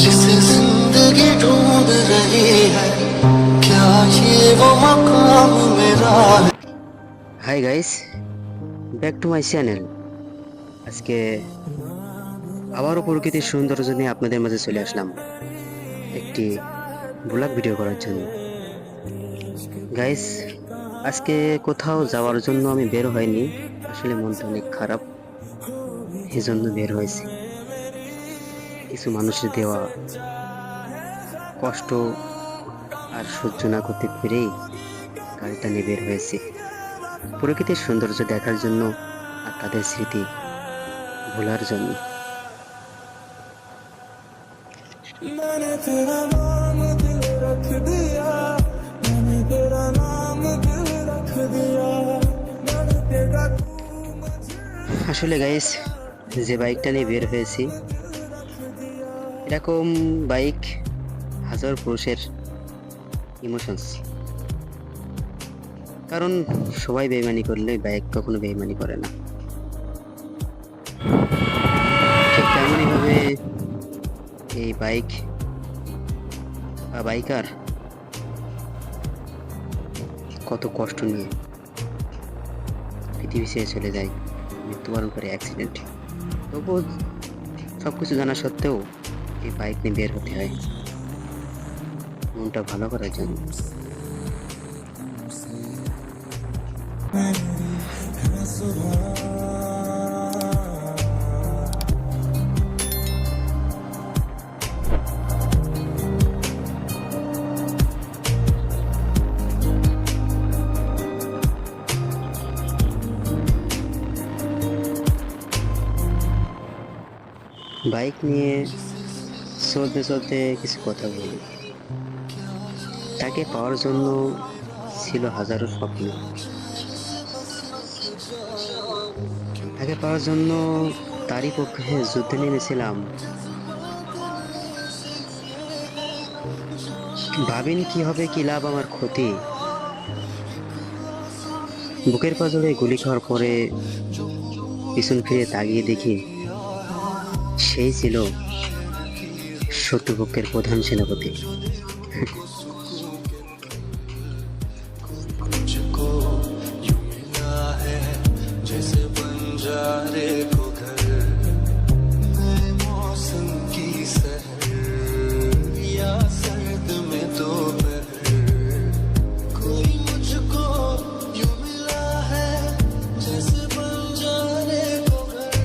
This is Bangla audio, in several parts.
जिसे जिंदगी ढूंढ रही है क्या ये वो मकाम मेरा है। Hi guys, back to my channel. আজকে আবারও প্রকৃতির সৌন্দর্য নিয়ে আপনাদের মাঝে চলে আসলাম একটি ব্লগ ভিডিও করার জন্য। গাইস, আজকে কোথাও যাওয়ার জন্য আমি বের হইনি, আসলে মনটা অনেক খারাপ, এই জন্য বের হয়েছি। কিছু মানুষের দেওয়া কষ্ট আর সহ্য না করতে পেরেই গাড়িটা নিয়ে বের হয়েছি প্রকৃতির সৌন্দর্য দেখার জন্য আর তাদের স্মৃতি ভোলার জন্য। मैंने तेरा नाम दिल रख दिया, मैंने तेरा नाम दिल रख दिया, धड़केगा तू मुझे। আসলে গাইস, যে বাইকটা নিয়ে বের হয়েছি, এরকম বাইক হাজার পুরুষের ইমোশনস। কারণ সবাই বেইমানি করলে বাইক কখনো বেইমানি করে না। ঠিক তেমনইভাবে এই বাইক বা বাইকার কত কষ্ট নিয়ে পৃথিবী ছেড়ে চলে যায়, মৃত্যুবরণ করে অ্যাক্সিডেন্টে। তবুও সব কিছু জানা সত্ত্বেও এই বাইক নিয়ে বের হতে হয় মনটা ভালো করার জন্য। বাইক নিয়ে চলতে চলতে কিছু কথা বলি। তাকে পাওয়ার জন্য ছিল হাজারো স্বপ্ন, তাকে পাওয়ার জন্য তারই পক্ষে যুদ্ধে নেমেছিলাম। ভাবিনি কি হবে, কি লাভ, আমার ক্ষতি। বুকের পাঁজরে গুলি খাওয়ার পরে পিছন ফিরে তাকিয়ে দেখি সেই ছিল শত্রুপক্ষের প্রধান সেনাপতি। मुझको यूं मिला है जैसे बंजारे को घर, नए मौसम की सहर या सर्द में दोपहर, कोई मुझको यूं मिला है जैसे बंजारे को घर।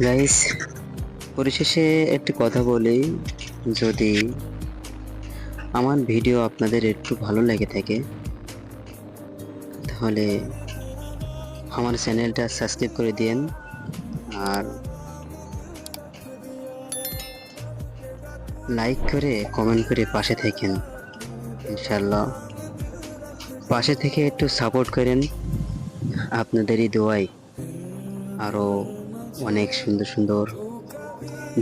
গাইস, পরিশেষে একটি কথা বলি, যদি আমার ভিডিও আপনাদের একটু ভালো লেগে থাকে তাহলে আমার চ্যানেলটা সাবস্ক্রাইব করে দিন, আর লাইক করে কমেন্ট করে পাশে থাকেন। ইনশাল্লাহ পাশে থেকে একটু সাপোর্ট করেন। আপনাদেরই দোয়ায় আরও অনেক সুন্দর সুন্দর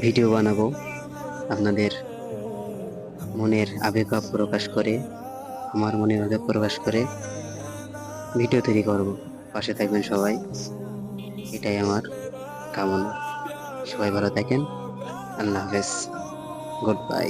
ভিডিও বানাবো, আপনাদের মনের আবেগ প্রকাশ করে, আমার মনের আবেগ প্রকাশ করে ভিডিও তৈরি করব। পাশে থাকবেন সবাই, এটাই আমার কামনা। সবাই ভালো থাকেন। আল্লাহ হাফেজ, গুড বাই।